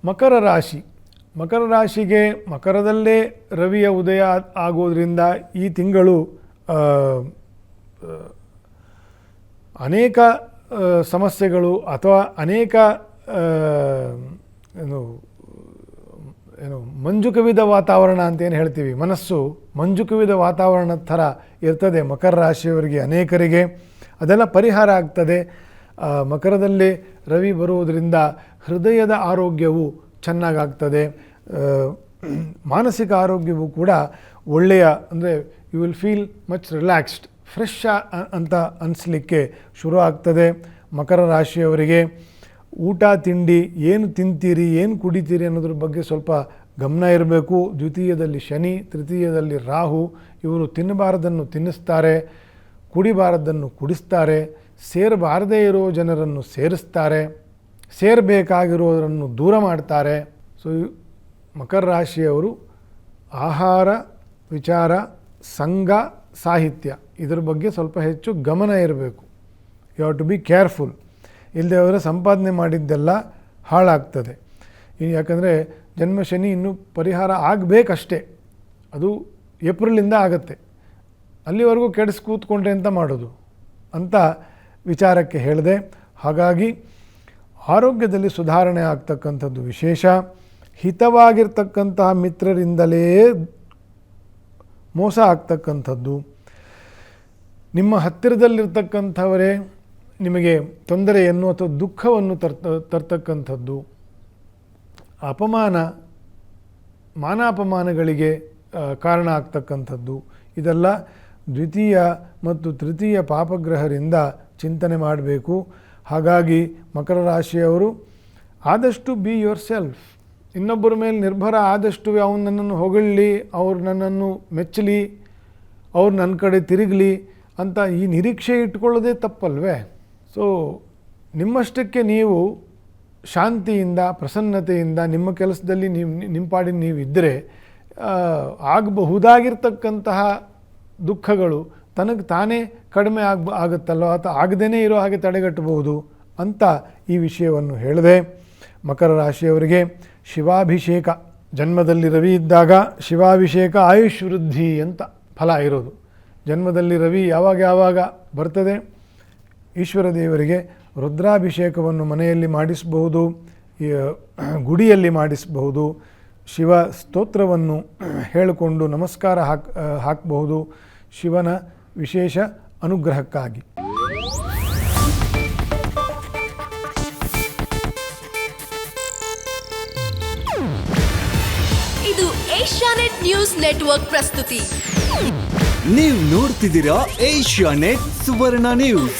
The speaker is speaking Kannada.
ಮಕರ ರಾಶಿ. ಮಕರ ರಾಶಿಗೆ ಮಕರದಲ್ಲೇ ರವಿಯ ಉದಯ ಆಗೋದ್ರಿಂದ ಈ ತಿಂಗಳು ಅನೇಕ ಸಮಸ್ಯೆಗಳು ಅಥವಾ ಅನೇಕ ಏನು ಮಂಜು ಕವಿದ ವಾತಾವರಣ ಅಂತೇನು ಹೇಳ್ತೀವಿ, ಮನಸ್ಸು ಮಂಜು ಕವಿದ ವಾತಾವರಣದ ಥರ ಇರ್ತದೆ ಮಕರ ರಾಶಿಯವರಿಗೆ ಅನೇಕರಿಗೆ. ಅದೆಲ್ಲ ಪರಿಹಾರ ಆಗ್ತದೆ. ಮಕರದಲ್ಲಿ ರವಿ ಬರುವುದರಿಂದ ಹೃದಯದ ಆರೋಗ್ಯವು ಚೆನ್ನಾಗಾಗ್ತದೆ. ಮಾನಸಿಕ ಆರೋಗ್ಯವು ಕೂಡ ಒಳ್ಳೆಯ, ಅಂದರೆ you will feel much relaxed, fresh ಅಂತ ಅನಿಸ್ಲಿಕ್ಕೆ ಶುರು ಆಗ್ತದೆ. ಮಕರ ರಾಶಿಯವರಿಗೆ ಊಟ ತಿಂಡಿ ಏನು ತಿಂತೀರಿ, ಏನು ಕುಡಿತೀರಿ ಅನ್ನೋದ್ರ ಬಗ್ಗೆ ಸ್ವಲ್ಪ ಗಮನ ಇರಬೇಕು. ದ್ವಿತೀಯದಲ್ಲಿ ಶನಿ, ತೃತೀಯದಲ್ಲಿ ರಾಹು. ಇವರು ತಿನ್ನಬಾರದನ್ನು ತಿನ್ನಿಸ್ತಾರೆ, ಕುಡಿಬಾರದನ್ನು ಕುಡಿಸ್ತಾರೆ, ಸೇರಬಾರದೇ ಇರೋ ಜನರನ್ನು ಸೇರಿಸ್ತಾರೆ, ಸೇರಬೇಕಾಗಿರೋದನ್ನು ದೂರ ಮಾಡ್ತಾರೆ. ಸೊ ಮಕರ ರಾಶಿಯವರು ಆಹಾರ ವಿಚಾರ, ಸಂಘ, ಸಾಹಿತ್ಯ ಇದರ ಬಗ್ಗೆ ಸ್ವಲ್ಪ ಹೆಚ್ಚು ಗಮನ ಇರಬೇಕು. You have to be careful. ಇಲ್ಲದೆ ಅವರ ಸಂಪಾದನೆ ಮಾಡಿದ್ದೆಲ್ಲ ಹಾಳಾಗ್ತದೆ. ಯಾಕಂದರೆ ಜನ್ಮ ಶನಿ ಇನ್ನೂ ಪರಿಹಾರ ಆಗಬೇಕಷ್ಟೇ, ಅದು ಏಪ್ರಿಲಿಂದ ಆಗುತ್ತೆ. ಅಲ್ಲಿವರೆಗೂ ಕೆಡಿಸಿ ಕೂತ್ಕೊಂಡ್ರೆ ಅಂತ ಮಾಡೋದು ಅಂತ ವಿಚಾರಕ್ಕೆ ಹೇಳಿದೆ. ಹಾಗಾಗಿ ಆರೋಗ್ಯದಲ್ಲಿ ಸುಧಾರಣೆ ಆಗ್ತಕ್ಕಂಥದ್ದು ವಿಶೇಷ. ಹಿತವಾಗಿರ್ತಕ್ಕಂತಹ ಮಿತ್ರರಿಂದಲೇ ಮೋಸ ಆಗ್ತಕ್ಕಂಥದ್ದು, ನಿಮ್ಮ ಹತ್ತಿರದಲ್ಲಿರ್ತಕ್ಕಂಥವರೇ ನಿಮಗೆ ತೊಂದರೆಯನ್ನು ಅಥವಾ ದುಃಖವನ್ನು ತರ್ತಕ್ಕಂಥದ್ದು, ಅಪಮಾನ ಮಾನಾಪಮಾನಗಳಿಗೆ ಕಾರಣ ಆಗ್ತಕ್ಕಂಥದ್ದು, ಇದೆಲ್ಲ ದ್ವಿತೀಯ ಮತ್ತು ತೃತೀಯ ಪಾಪಗ್ರಹರಿಂದ ಚಿಂತನೆ ಮಾಡಬೇಕು. ಹಾಗಾಗಿ ಮಕರ ರಾಶಿಯವರು ಆದಷ್ಟು ಬಿ ಯುವರ್ ಸೆಲ್ಫ್. ಇನ್ನೊಬ್ಬರ ಮೇಲೆ ನಿರ್ಭರ ಆದಷ್ಟು ಅವನು ನನ್ನನ್ನು ಹೊಗಳಲಿ, ಅವ್ರು ನನ್ನನ್ನು ಮೆಚ್ಚಲಿ, ಅವ್ರು ನನ್ನ ಕಡೆ ತಿರುಗಲಿ ಅಂತ ಈ ನಿರೀಕ್ಷೆ ಇಟ್ಕೊಳ್ಳೋದೇ ತಪ್ಪಲ್ವೇ? ಸೊ ನಿಮ್ಮಷ್ಟಕ್ಕೆ ನೀವು ಶಾಂತಿಯಿಂದ ಪ್ರಸನ್ನತೆಯಿಂದ ನಿಮ್ಮ ಕೆಲಸದಲ್ಲಿ ನಿಮ್ಮ ಪಾಡಿನ ನೀವು ಇದ್ದರೆ ಆಗಬಹುದಾಗಿರ್ತಕ್ಕಂತಹ ದುಃಖಗಳು ತನಗೆ ತಾನೇ ಕಡಿಮೆ ಆಗುತ್ತಲ್ಲೋ ಅಥವಾ ಆಗದೇ ಇರೋ ಹಾಗೆ ತಡೆಗಟ್ಟಬಹುದು ಅಂತ ಈ ವಿಷಯವನ್ನು ಹೇಳಿದೆ. ಮಕರ ರಾಶಿಯವರಿಗೆ ಶಿವಾಭಿಷೇಕ, ಜನ್ಮದಲ್ಲಿ ರವಿ ಇದ್ದಾಗ ಶಿವಾಭಿಷೇಕ ಆಯುಷ್ ವೃದ್ಧಿ ಅಂತ ಫಲ ಇರೋದು. ಜನ್ಮದಲ್ಲಿ ರವಿ ಯಾವಾಗ ಬರ್ತದೆ, ಈಶ್ವರ ದೇವರಿಗೆ ರುದ್ರಾಭಿಷೇಕವನ್ನು ಮನೆಯಲ್ಲಿ ಮಾಡಿಸಬಹುದು, ಗುಡಿಯಲ್ಲಿ ಮಾಡಿಸಬಹುದು, ಶಿವ ಸ್ತೋತ್ರವನ್ನು ಹೇಳಿಕೊಂಡು ನಮಸ್ಕಾರ ಹಾಕಬಹುದು ಶಿವನ ವಿಶೇಷ ಅನುಗ್ರಹಕ್ಕಾಗಿ. ಇದು ಏಷ್ಯಾನೆಟ್ ನ್ಯೂಸ್ ನೆಟ್ವರ್ಕ್ ಪ್ರಸ್ತುತಿ. ನೀವು ನೋಡ್ತಿದ್ದೀರಾ ಏಷ್ಯಾನೆಟ್ ಸುವರ್ಣ ನ್ಯೂಸ್.